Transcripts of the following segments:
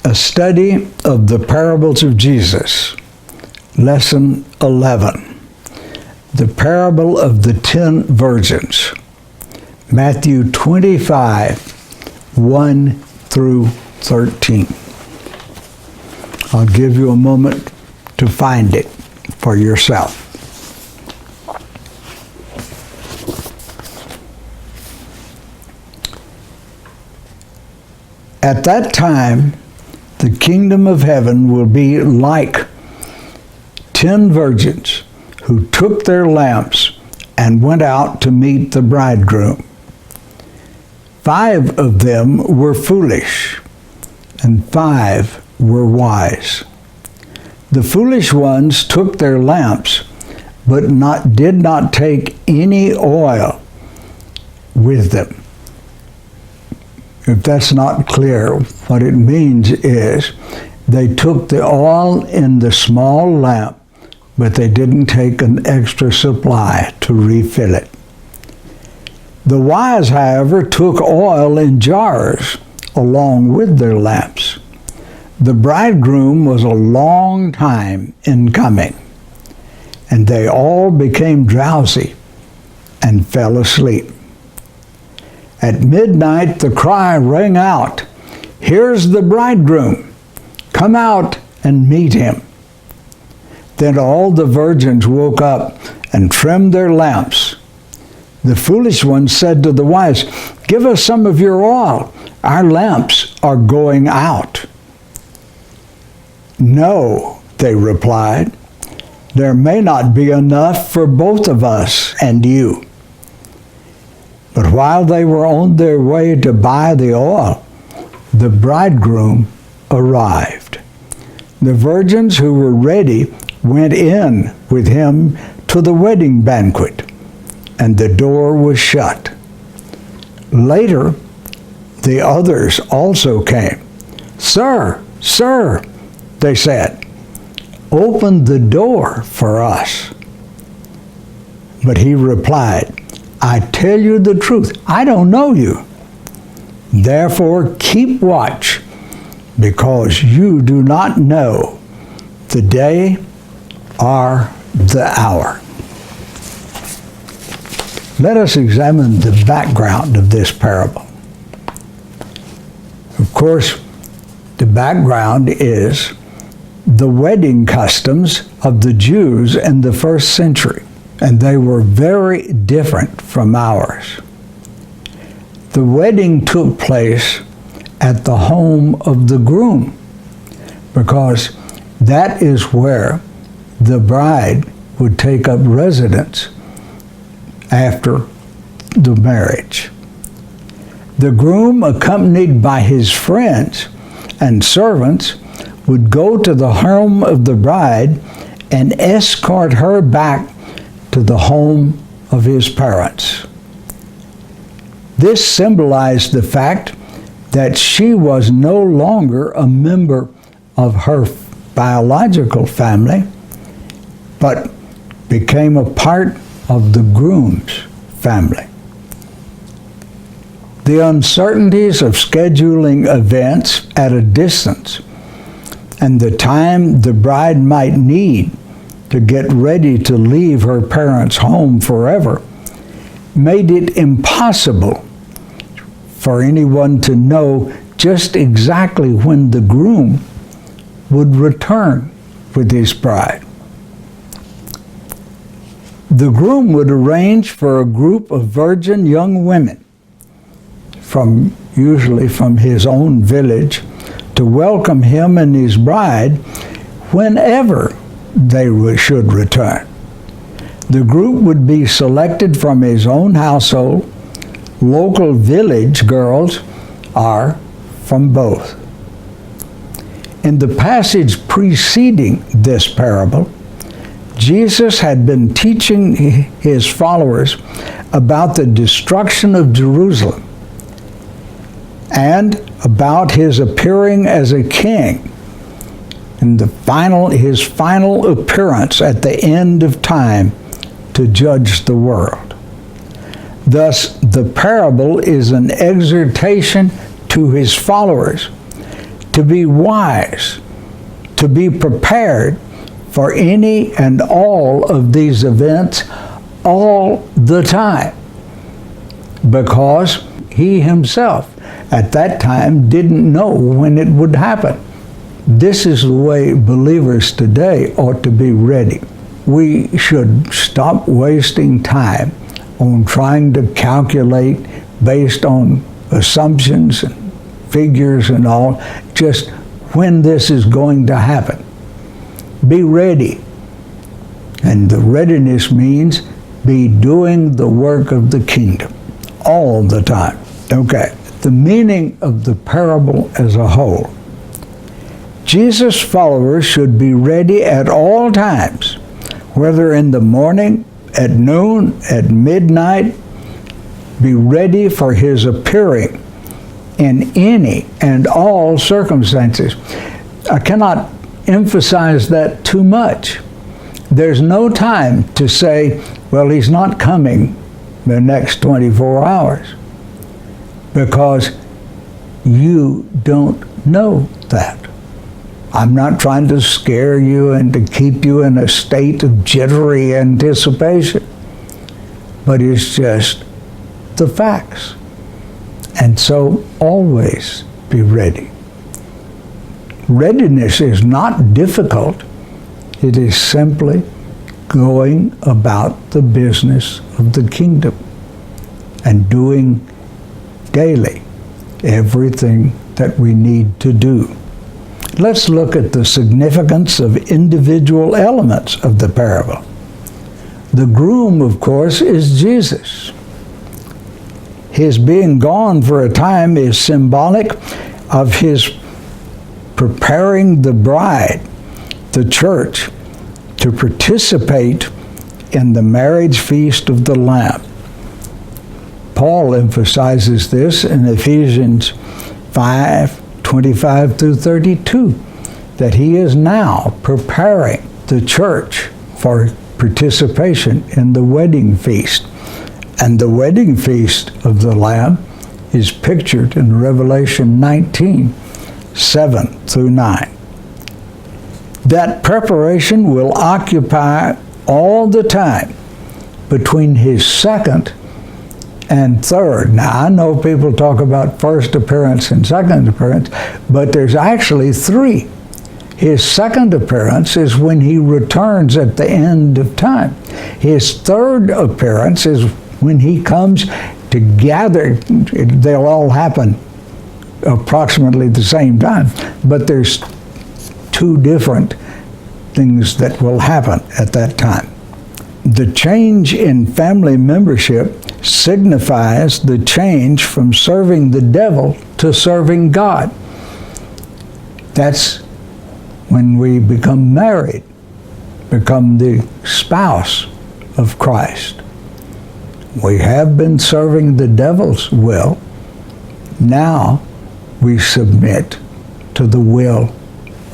A study of the parables of Jesus. Lesson 11. The parable of the 10 virgins. Matthew 25, 1 through 13. I'll give you a moment to find it for yourself. At that time, the kingdom of heaven will be like 10 virgins who took their lamps and went out to meet the bridegroom. 5 of them were foolish, and 5 were wise. The foolish ones took their lamps, but did not take any oil with them. If that's not clear, what it means is they took the oil in the small lamp, but they didn't take an extra supply to refill it. The wise, however, took oil in jars along with their lamps. The bridegroom was a long time in coming, and they all became drowsy and fell asleep. At midnight, the cry rang out, "Here's the bridegroom! Come out and meet him." Then all the virgins woke up and trimmed their lamps. The foolish ones said to the wise, "Give us some of your oil. Our lamps are going out." "No," they replied, "there may not be enough for both of us and you." But while they were on their way to buy the oil, the bridegroom arrived. The virgins who were ready went in with him to the wedding banquet, and the door was shut. Later, the others also came. "Sir, sir," they said, "open the door for us." But he replied, "I tell you the truth, I don't know you. Therefore keep watch, because you do not know the day or the hour." Let us examine the background of this parable. Of course, the background is the wedding customs of the Jews in the first century, and they were very different from ours. The wedding took place at the home of the groom, because that is where the bride would take up residence after the marriage. The groom, accompanied by his friends and servants, would go to the home of the bride and escort her back to the home of his parents. This symbolized the fact that she was no longer a member of her biological family, but became a part of the groom's family. The uncertainties of scheduling events at a distance and the time the bride might need to get ready to leave her parents' home forever made it impossible for anyone to know just exactly when the groom would return with his bride. The groom would arrange for a group of virgin young women, usually from his own village, to welcome him and his bride whenever they should return. The group would be selected from his own household. Local village girls are from both. In the passage preceding this parable, Jesus had been teaching his followers about the destruction of Jerusalem and about his appearing as a king and his final appearance at the end of time to judge the world. Thus, the parable is an exhortation to his followers to be wise, to be prepared for any and all of these events all the time, because he himself at that time didn't know when it would happen. This is the way believers today ought to be ready. We should stop wasting time on trying to calculate based on assumptions and figures and all, just when this is going to happen. Be ready. And the readiness means be doing the work of the kingdom all the time. Okay, the meaning of the parable as a whole. Jesus' followers should be ready at all times, whether in the morning, at noon, at midnight. Be ready for his appearing in any and all circumstances. I cannot emphasize that too much. There's no time to say, well, he's not coming the next 24 hours, because you don't know that. I'm not trying to scare you and to keep you in a state of jittery anticipation, but it's just the facts. And so always be ready. Readiness is not difficult. It is simply going about the business of the kingdom and doing daily everything that we need to do. Let's look at the significance of individual elements of the parable. The groom, of course, is Jesus. His being gone for a time is symbolic of his preparing the bride, the church, to participate in the marriage feast of the Lamb. Paul emphasizes this in Ephesians 5:25 through 32, that he is now preparing the church for participation in the wedding feast. And the wedding feast of the Lamb is pictured in Revelation 19:7 through 9. That preparation will occupy all the time between his second and third. Now, I know people talk about first appearance and second appearance, but there's actually three. His second appearance is when he returns at the end of time. His third appearance is when he comes to gather. They'll all happen approximately the same time, but there's two different things that will happen at that time. The change in family membership signifies the change from serving the devil to serving God. That's when we become married, become the spouse of Christ. We have been serving the devil's will. Now we submit to the will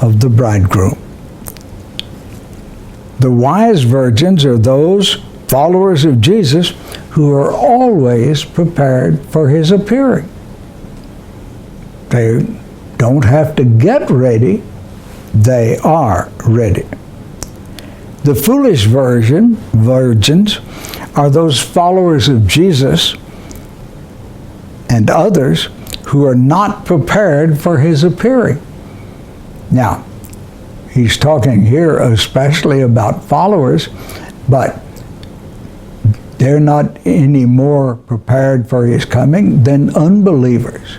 of the bridegroom. The wise virgins are those followers of Jesus who are always prepared for his appearing. They don't have to get ready, they are ready. The foolish virgins are those followers of Jesus and others who are not prepared for his appearing. Now, he's talking here especially about followers, but they're not any more prepared for his coming than unbelievers.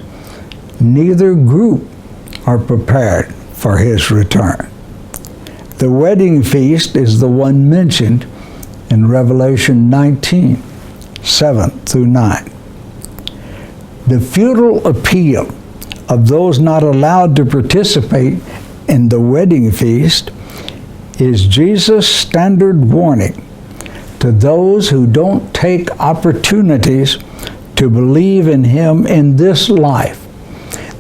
Neither group are prepared for his return. The wedding feast is the one mentioned in Revelation 19:7 through 9. The futile appeal of those not allowed to participate in the wedding feast is Jesus' standard warning to those who don't take opportunities to believe in him in this life.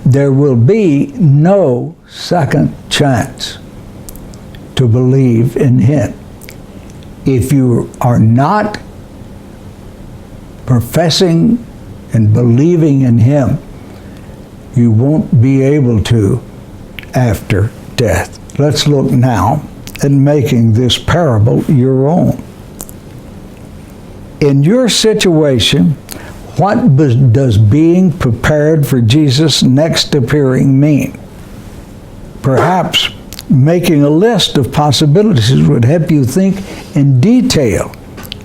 There will be no second chance to believe in him. If you are not professing and believing in him, you won't be able to after death. Let's look now at making this parable your own. In your situation, what does being prepared for Jesus' next appearing mean? Perhaps making a list of possibilities would help you think in detail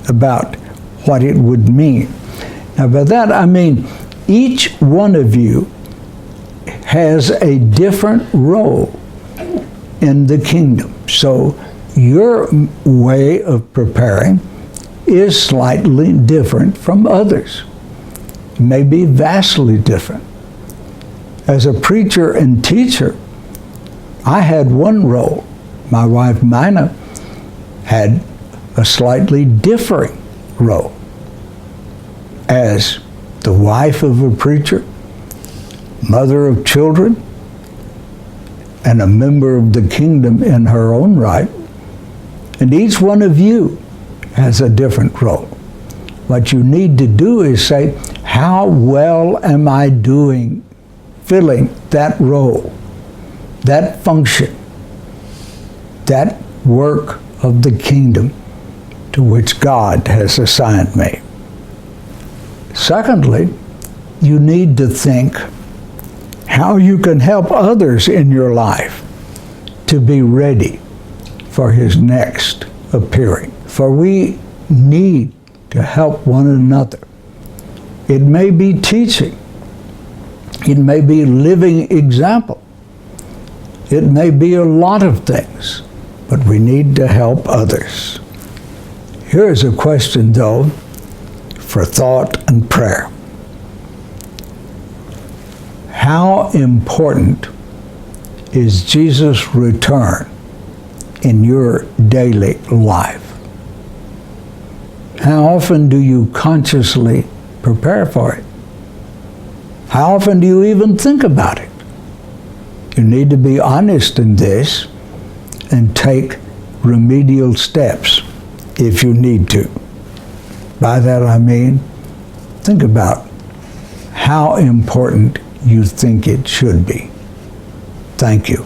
about what it would mean. Now, by that I mean each one of you has a different role in the kingdom. So your way of preparing is slightly different from others, maybe vastly different. As a preacher and teacher, I had one role. My wife, Mina, had a slightly differing role. As the wife of a preacher, mother of children, and a member of the kingdom in her own right. And each one of you has a different role. What you need to do is say, how well am I doing filling that role, that function, that work of the kingdom to which God has assigned me? Secondly, you need to think how you can help others in your life to be ready for his next appearing. For we need to help one another. It may be teaching. It may be living example. It may be a lot of things, but we need to help others. Here's a question, though, for thought and prayer. How important is Jesus' return in your daily life? How often do you consciously prepare for it? How often do you even think about it? You need to be honest in this and take remedial steps if you need to. By that I mean, think about how important you think it should be. Thank you.